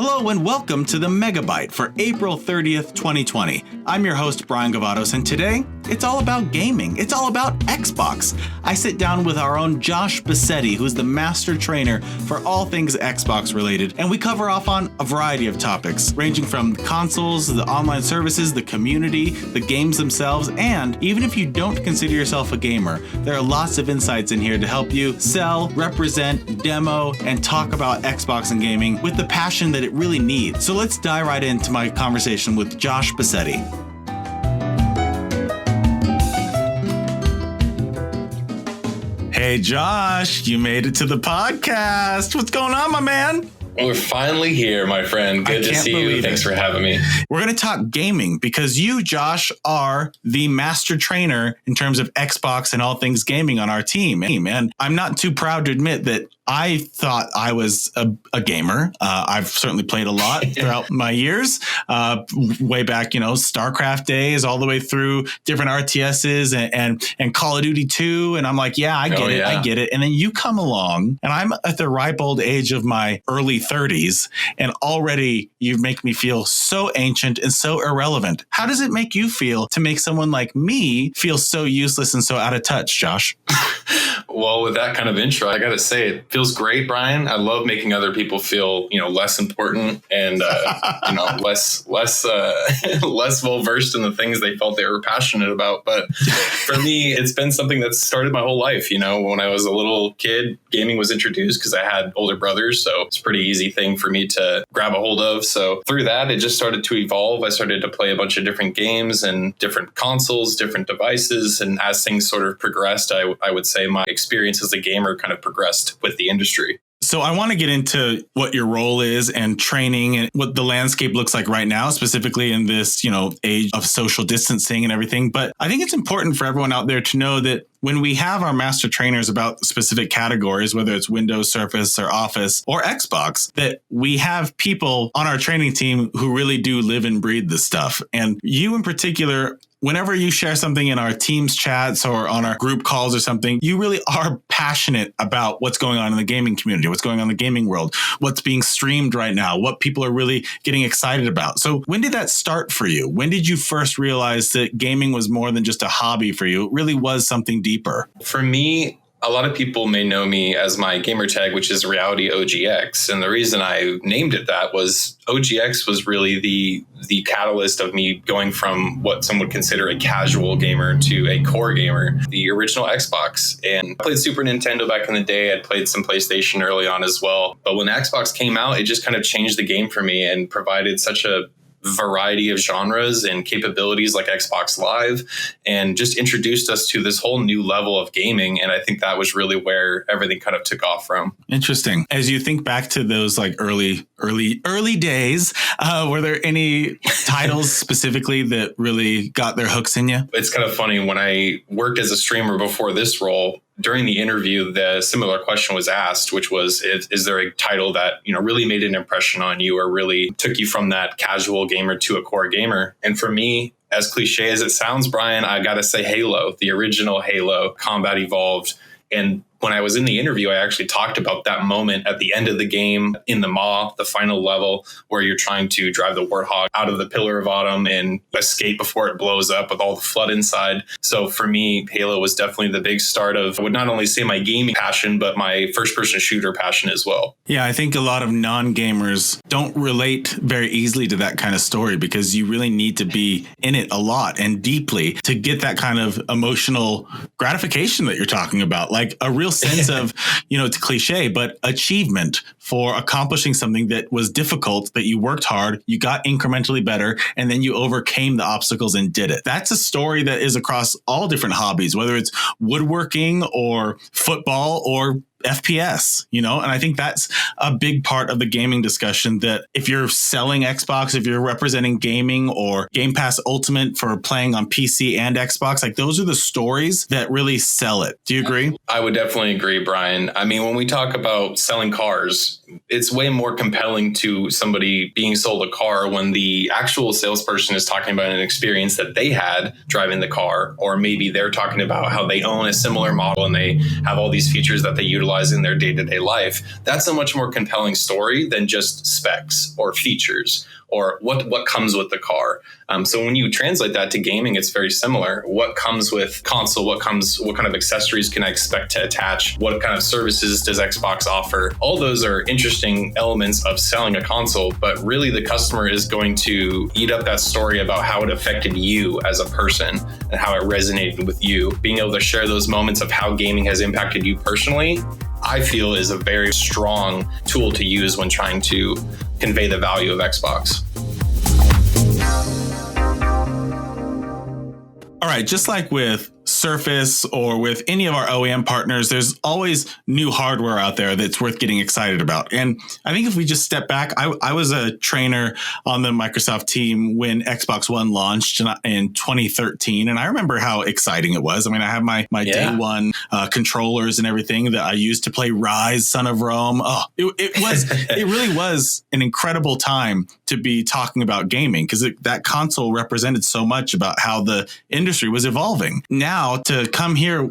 Hello and welcome to the Megabyte for April 30th, 2020. I'm your host, Brian Gavados, and today it's all about gaming. It's all about Xbox. I sit down with our own Josh Bassetti, who's the master trainer for all things Xbox related, and we cover off on a variety of topics, ranging from consoles, the online services, the community, the games themselves, and even if you don't consider yourself a gamer, there are lots of insights in here to help you sell, represent, demo, and talk about Xbox and gaming with the passion that it really needs. So let's dive right into my conversation with Josh Bassetti. Hey Josh, you made it to the podcast. What's going on, my man? We're finally here, my friend. Good to see you. Thanks for having me. We're going to talk gaming because you, Josh, are the master trainer in terms of Xbox and all things gaming on our team. And I'm not too proud to admit that I thought I was a gamer. I've certainly played a lot throughout my years, way back, StarCraft days, all the way through different RTSs and Call of Duty 2. And I'm like, yeah, I get it. And then you come along and I'm at the ripe old age of my early 30s. And already you make me feel so ancient and so irrelevant. How does it make you feel to make someone like me feel so useless and so out of touch, Josh? Well, with that kind of intro, I got to say, it feels great, Brian. I love making other people feel, less important and, less well versed in the things they felt they were passionate about. But for me, it's been something that's started my whole life. When I was a little kid, gaming was introduced because I had older brothers. So it's a pretty easy thing for me to grab a hold of. So through that, it just started to evolve. I started to play a bunch of different games and different consoles, different devices. And as things sort of progressed, I would say my experience as a gamer kind of progressed with the industry. So I want to get into what your role is and training and what the landscape looks like right now, specifically in this, age of social distancing and everything. But I think it's important for everyone out there to know that when we have our master trainers about specific categories, whether it's Windows, Surface, or Office, or Xbox, that we have people on our training team who really do live and breathe this stuff. And you in particular, whenever you share something in our Teams chats or on our group calls or something, you really are passionate about what's going on in the gaming community, what's going on in the gaming world, what's being streamed right now, what people are really getting excited about. So when did that start for you? When did you first realize that gaming was more than just a hobby for you? It really was something deeper. For me, a lot of people may know me as my gamer tag, which is Reality OGX. And the reason I named it that was OGX was really the catalyst of me going from what some would consider a casual gamer to a core gamer, the original Xbox. And I played Super Nintendo back in the day. I'd played some PlayStation early on as well. But when Xbox came out, it just kind of changed the game for me and provided such a variety of genres and capabilities like Xbox Live and just introduced us to this whole new level of gaming. And I think that was really where everything kind of took off from. Interesting. As you think back to those like early days, were there any titles specifically that really got their hooks in you? It's kind of funny. When I worked as a streamer before this role, during the interview, the similar question was asked, which was, is there a title that, really made an impression on you or really took you from that casual gamer to a core gamer? And for me, as cliche as it sounds, Brian, I got to say Halo, the original Halo, Combat Evolved. And when I was in the interview, I actually talked about that moment at the end of the game in the Maw, the final level, where you're trying to drive the Warthog out of the Pillar of Autumn and escape before it blows up with all the flood inside. So for me, Halo was definitely the big start of, I would not only say my gaming passion, but my first-person shooter passion as well. Yeah, I think a lot of non-gamers don't relate very easily to that kind of story because you really need to be in it a lot and deeply to get that kind of emotional gratification that you're talking about, like a real sense of, it's cliche, but achievement for accomplishing something that was difficult, that you worked hard, you got incrementally better, and then you overcame the obstacles and did it. That's a story that is across all different hobbies, whether it's woodworking or football or FPS, and I think that's a big part of the gaming discussion, that if you're selling Xbox, if you're representing gaming or Game Pass Ultimate for playing on PC and Xbox, like those are the stories that really sell it. Do you agree? I would definitely agree, Brian. I mean, when we talk about selling cars, it's way more compelling to somebody being sold a car when the actual salesperson is talking about an experience that they had driving the car, or maybe they're talking about how they own a similar model and they have all these features that they utilize utilize in their day-to-day life, that's a much more compelling story than just specs or features or what comes with the car. So when you translate that to gaming, it's very similar. What comes with console? What kind of accessories can I expect to attach? What kind of services does Xbox offer? All those are interesting elements of selling a console, but really the customer is going to eat up that story about how it affected you as a person and how it resonated with you. Being able to share those moments of how gaming has impacted you personally, I feel is a very strong tool to use when trying to convey the value of Xbox. All right, just like with Surface or with any of our OEM partners, there's always new hardware out there that's worth getting excited about. And I think if we just step back, I was a trainer on the Microsoft team when Xbox One launched in 2013. And I remember how exciting it was. I mean, I have my day one controllers and everything that I used to play Rise, Son of Rome. Oh, it really was an incredible time to be talking about gaming because that console represented so much about how the industry was evolving. Now to come here,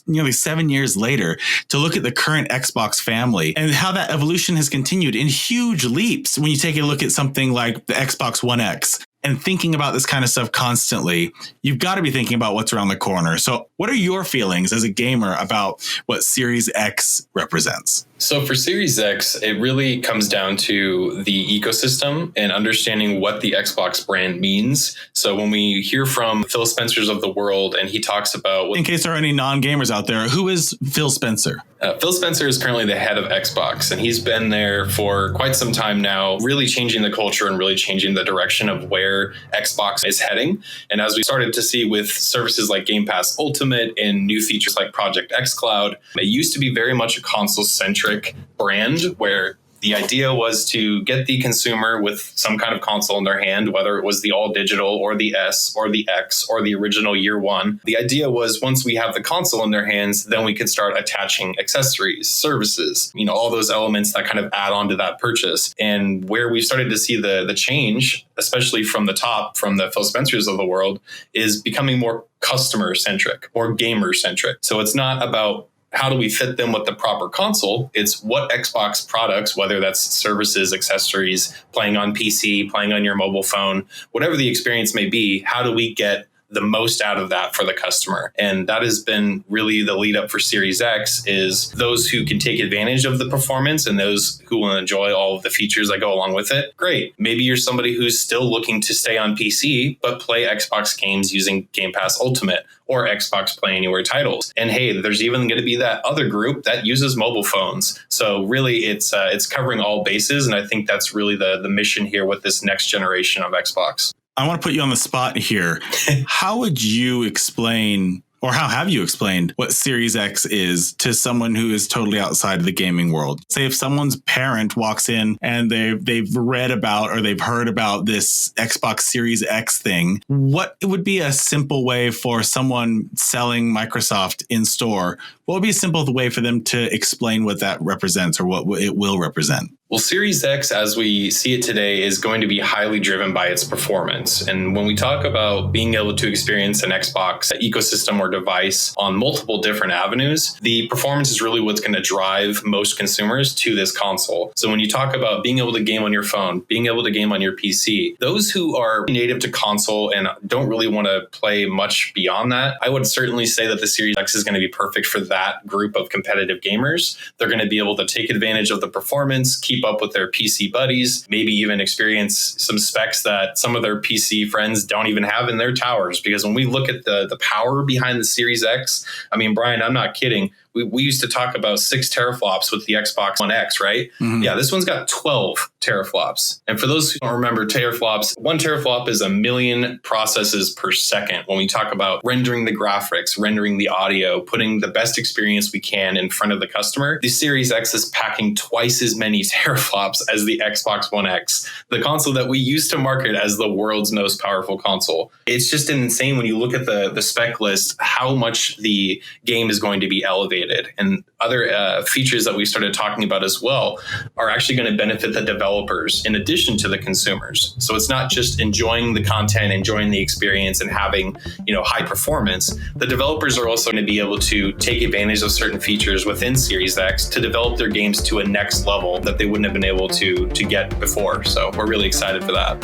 nearly 7 years later, to look at the current Xbox family and how that evolution has continued in huge leaps when you take a look at something like the Xbox One X. And thinking about this kind of stuff constantly, you've got to be thinking about what's around the corner. So what are your feelings as a gamer about what Series X represents? So for Series X, it really comes down to the ecosystem and understanding what the Xbox brand means. So when we hear from Phil Spencer's of the world and he talks about... In case there are any non-gamers out there, who is Phil Spencer? Phil Spencer is currently the head of Xbox, and he's been there for quite some time now, really changing the culture and really changing the direction of where Xbox is heading. And as we started to see with services like Game Pass Ultimate and new features like Project xCloud, it used to be very much a console-centric brand where the idea was to get the consumer with some kind of console in their hand, whether it was the all digital or the S or the X or the original year one. The idea was once we have the console in their hands, then we could start attaching accessories, services, all those elements that kind of add on to that purchase. And where we started to see the change, especially from the top, from the Phil Spencer's of the world, is becoming more customer centric or gamer centric. So it's not about how do we fit them with the proper console? It's what Xbox products, whether that's services, accessories, playing on PC, playing on your mobile phone, whatever the experience may be, how do we get the most out of that for the customer? And that has been really the lead up for Series X, is those who can take advantage of the performance and those who will enjoy all of the features that go along with it. Great. Maybe you're somebody who's still looking to stay on PC, but play Xbox games using Game Pass Ultimate or Xbox Play Anywhere titles. And hey, there's even going to be that other group that uses mobile phones. So really it's covering all bases. And I think that's really the mission here with this next generation of Xbox. I want to put you on the spot here. How would you explain, or how have you explained what Series X is to someone who is totally outside of the gaming world? Say if someone's parent walks in and they've read about or they've heard about this Xbox Series X thing, what would be a simple way for someone selling Microsoft in store? What would be a simple way for them to explain what that represents or what it will represent? Well, Series X, as we see it today, is going to be highly driven by its performance. And when we talk about being able to experience an Xbox ecosystem or device on multiple different avenues, the performance is really what's going to drive most consumers to this console. So when you talk about being able to game on your phone, being able to game on your PC, those who are native to console and don't really want to play much beyond that, I would certainly say that the Series X is going to be perfect for that group of competitive gamers. They're going to be able to take advantage of the performance, keep up with their PC buddies, maybe even experience some specs that some of their PC friends don't even have in their towers. Because when we look at the power behind the Series X, I mean, Brian, I'm not kidding. We used to talk about 6 teraflops with the Xbox One X, right? Mm-hmm. Yeah, this one's got 12 teraflops. And for those who don't remember teraflops, 1 teraflop is 1 million processes per second. When we talk about rendering the graphics, rendering the audio, putting the best experience we can in front of the customer, the Series X is packing twice as many teraflops teraflops as the Xbox One X, the console that we used to market as the world's most powerful console. It's just insane when you look at the spec list, how much the game is going to be elevated. And other features that we started talking about as well are actually going to benefit the developers in addition to the consumers. So it's not just enjoying the content, enjoying the experience, and having, high performance. The developers are also going to be able to take advantage of certain features within Series X to develop their games to a next level that they wouldn't have been able to get before. So we're really excited for that.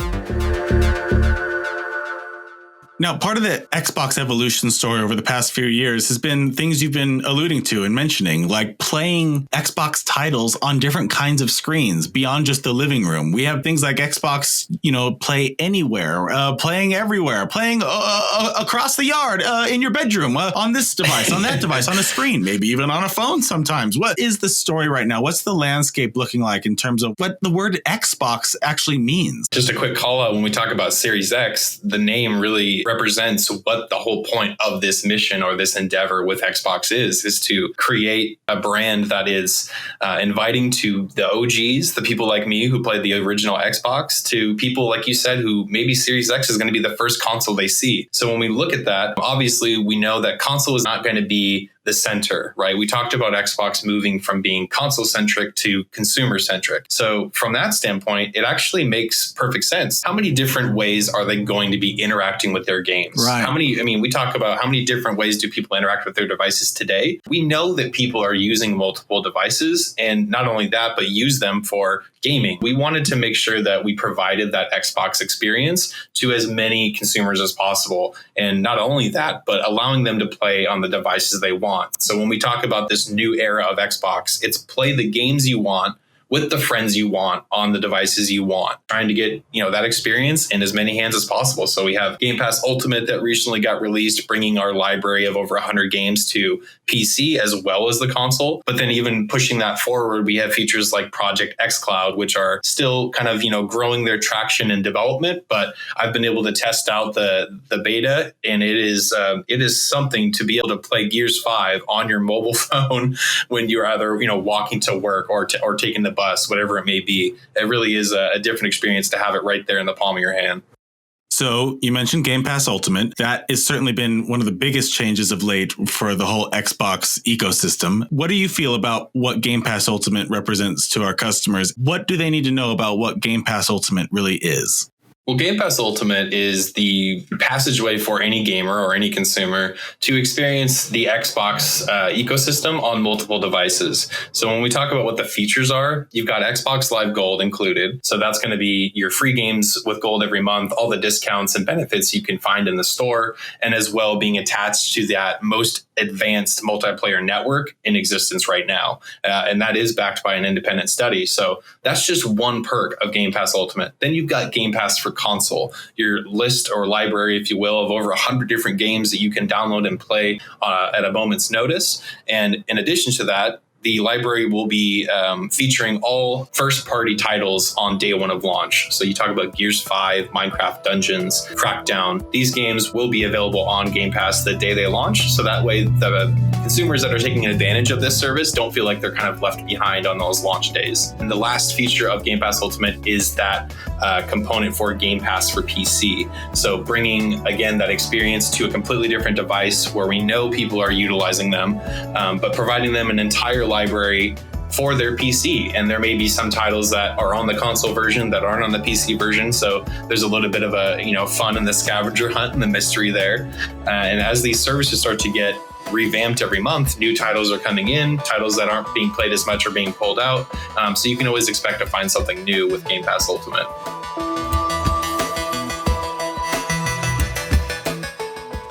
Now, part of the Xbox evolution story over the past few years has been things you've been alluding to and mentioning, like playing Xbox titles on different kinds of screens beyond just the living room. We have things like Xbox, Play Anywhere, playing everywhere, playing across the yard, in your bedroom, on this device, on that device, on a screen, maybe even on a phone sometimes. What is the story right now? What's the landscape looking like in terms of what the word Xbox actually means? Just a quick call out when we talk about Series X, the name really represents what the whole point of this mission or this endeavor with Xbox is to create a brand that is inviting to the OGs, the people like me who played the original Xbox, to people like you said who maybe Series X is going to be the first console they see. So when we look at that, obviously we know that console is not going to be the center, right? We talked about Xbox moving from being console centric to consumer centric. So from that standpoint, it actually makes perfect sense. How many different ways are they going to be interacting with their games? Right. We talk about how many different ways do people interact with their devices today? We know that people are using multiple devices, and not only that, but use them for gaming. We wanted to make sure that we provided that Xbox experience to as many consumers as possible. And not only that, but allowing them to play on the devices they want. So when we talk about this new era of Xbox, it's play the games you want with the friends you want on the devices you want, trying to get, that experience in as many hands as possible. So we have Game Pass Ultimate that recently got released, bringing our library of over 100 games to PC as well as the console. But then even pushing that forward, we have features like Project xCloud, which are still kind of, growing their traction and development. But I've been able to test out the beta, and it is something to be able to play Gears 5 on your mobile phone when you're either, walking to work or taking the bus, whatever it may be. It really is a different experience to have it right there in the palm of your hand. So you mentioned Game Pass Ultimate. That has certainly been one of the biggest changes of late for the whole Xbox ecosystem. What do you feel about what Game Pass Ultimate represents to our customers? What do they need to know about what Game Pass Ultimate really is? Well, Game Pass Ultimate is the passageway for any gamer or any consumer to experience the Xbox ecosystem on multiple devices. So when we talk about what the features are, you've got Xbox Live Gold included. So that's going to be your free games with Gold every month, all the discounts and benefits you can find in the store, and as well being attached to that most advanced multiplayer network in existence right now. And that is backed by an independent study. So that's just one perk of Game Pass Ultimate. Then you've got Game Pass for console, your list or library, if you will, of over 100 different games that you can download and play at a moment's notice. And in addition to that, the library will be featuring all first-party titles on day one of launch. So you talk about Gears 5, Minecraft Dungeons, Crackdown. These games will be available on Game Pass the day they launch. So that way the consumers that are taking advantage of this service don't feel like they're kind of left behind on those launch days. And the last feature of Game Pass Ultimate is that component for Game Pass for PC. So bringing, again, that experience to a completely different device where we know people are utilizing them, but providing them an entire library for their PC. And there may be some titles that are on the console version that aren't on the PC version. So there's a little bit of a, fun in the scavenger hunt and the mystery there. And as these services start to get revamped every month, new titles are coming in, titles that aren't being played as much are being pulled out. So you can always expect to find something new with Game Pass Ultimate.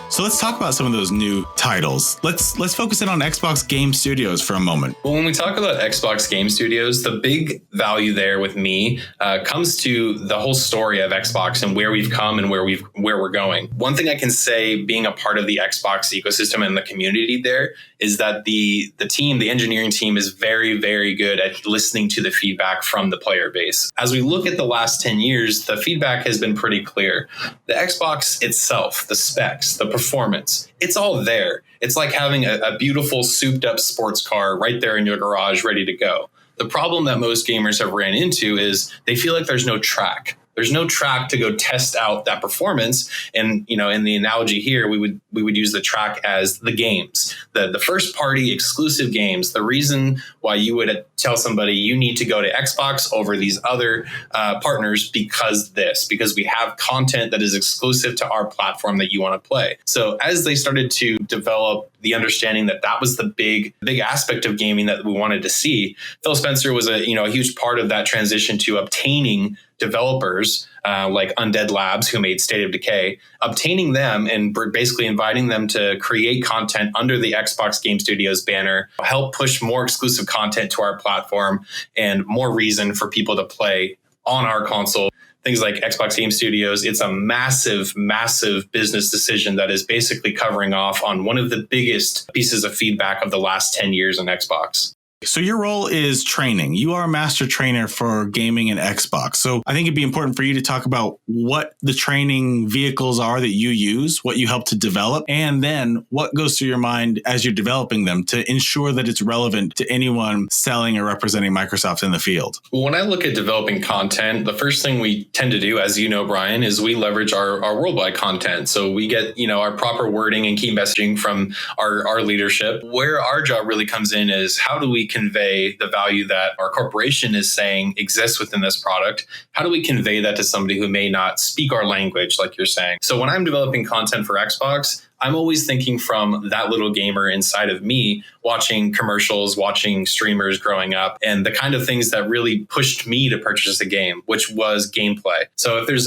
So let's talk about some of those new titles. Let's focus in on Xbox Game Studios for a moment. Well, when we talk about Xbox Game Studios, the big value there with me comes to the whole story of Xbox and where we've come and where we're going. One thing I can say, being a part of the Xbox ecosystem and the community there, is that the engineering team is very, very good at listening to the feedback from the player base. As we look at the last 10 years, the feedback has been pretty clear. The Xbox itself, the specs, the performance, it's all there. It's like having a beautiful souped up sports car right there in your garage ready to go. The problem that most gamers have ran into is they feel like there's no track. There's no track to go test out that performance. And, in the analogy here, we would use the track as the games, the first party exclusive games. The reason why you would tell somebody you need to go to Xbox over these other partners because we have content that is exclusive to our platform that you want to play. So as they started to develop the understanding that was the big aspect of gaming that we wanted to see, Phil Spencer was a huge part of that transition to obtaining developers like Undead Labs, who made State of Decay, obtaining them and basically inviting them to create content under the Xbox Game Studios banner, help push more exclusive content to our platform and more reason for people to play on our console. Things like Xbox Game Studios, it's a massive, massive business decision that is basically covering off on one of the biggest pieces of feedback of the last 10 years in Xbox. So your role is training. You are a master trainer for gaming and Xbox. So I think it'd be important for you to talk about what the training vehicles are that you use, what you help to develop, and then what goes through your mind as you're developing them to ensure that it's relevant to anyone selling or representing Microsoft in the field. Well, when I look at developing content, the first thing we tend to do, as you know, Brian, is we leverage our worldwide content. So we get, our proper wording and key messaging from our leadership. Where our job really comes in is how do we convey the value that our corporation is saying exists within this product? How do we convey that to somebody who may not speak our language, like you're saying? So when I'm developing content for Xbox, I'm always thinking from that little gamer inside of me, watching commercials, watching streamers growing up, and the kind of things that really pushed me to purchase a game, which was gameplay. So if there's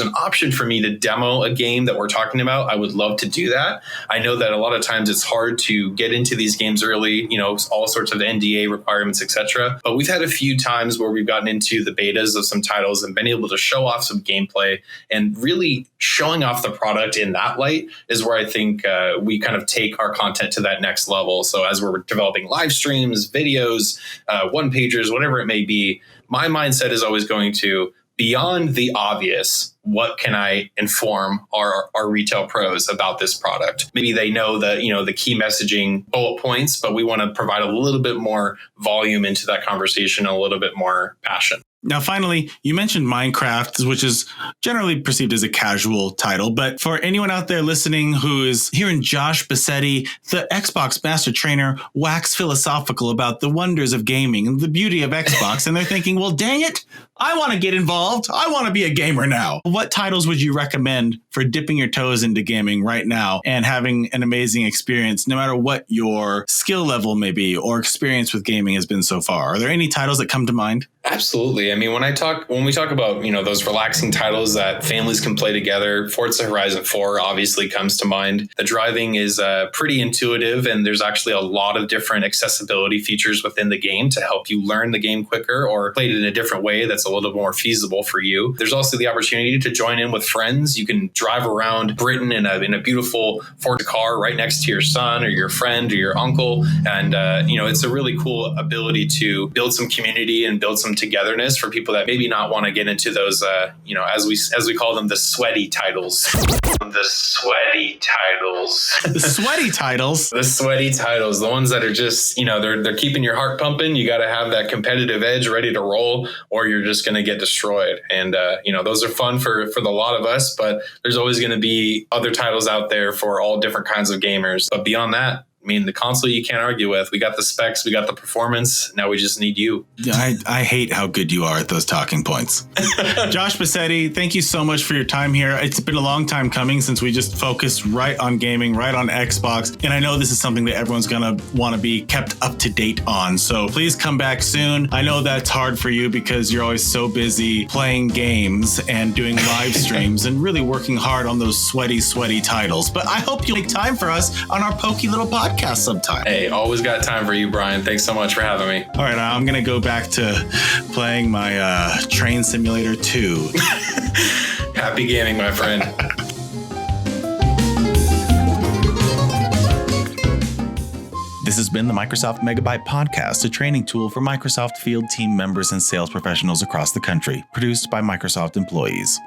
an option for me to demo a game that we're talking about, I would love to do that. I know that a lot of times it's hard to get into these games early, all sorts of NDA requirements, etc. But we've had a few times where we've gotten into the betas of some titles and been able to show off some gameplay, and really showing off the product in that light is where I think we kind of take our content to that next level. So as we're developing live streams, videos, one-pagers, whatever it may be, my mindset is always going to, beyond the obvious, what can I inform our retail pros about this product? Maybe they know the key messaging bullet points, but we want to provide a little bit more volume into that conversation, a little bit more passion. Now, finally, you mentioned Minecraft, which is generally perceived as a casual title. But for anyone out there listening who is hearing Josh Bassetti, the Xbox Master Trainer, wax philosophical about the wonders of gaming and the beauty of Xbox, and they're thinking, well, dang it, I want to get involved. I want to be a gamer now. What titles would you recommend for dipping your toes into gaming right now and having an amazing experience, no matter what your skill level may be or experience with gaming has been so far? Are there any titles that come to mind? Absolutely. I mean, when we talk about, those relaxing titles that families can play together, Forza Horizon 4 obviously comes to mind. The driving is pretty intuitive, and there's actually a lot of different accessibility features within the game to help you learn the game quicker or play it in a different way that's a little more feasible for you. There's also the opportunity to join in with friends. You can drive around Britain in a beautiful Forza car right next to your son or your friend or your uncle. And, it's a really cool ability to build some community and build some togetherness for people that maybe not want to get into those, as we call them, the sweaty titles. The sweaty titles. The sweaty titles. The sweaty titles. The ones that are just, they're keeping your heart pumping. You got to have that competitive edge ready to roll, or you're just going to get destroyed. And, those are fun for the lot of us, but there's always going to be other titles out there for all different kinds of gamers. But beyond that, I mean, the console you can't argue with. We got the specs, we got the performance. Now we just need you. I hate how good you are at those talking points. Josh Bassetti, thank you so much for your time here. It's been a long time coming since we just focused right on gaming, right on Xbox. And I know this is something that everyone's going to want to be kept up to date on. So please come back soon. I know that's hard for you because you're always so busy playing games and doing live streams and really working hard on those sweaty titles. But I hope you'll make time for us on our pokey little podcast sometime. Hey, always got time for you, Brian. Thanks so much for having me. All right, I'm going to go back to playing my Train Simulator 2. Happy gaming, my friend. This has been the Microsoft Megabyte Podcast, a training tool for Microsoft field team members and sales professionals across the country, produced by Microsoft employees.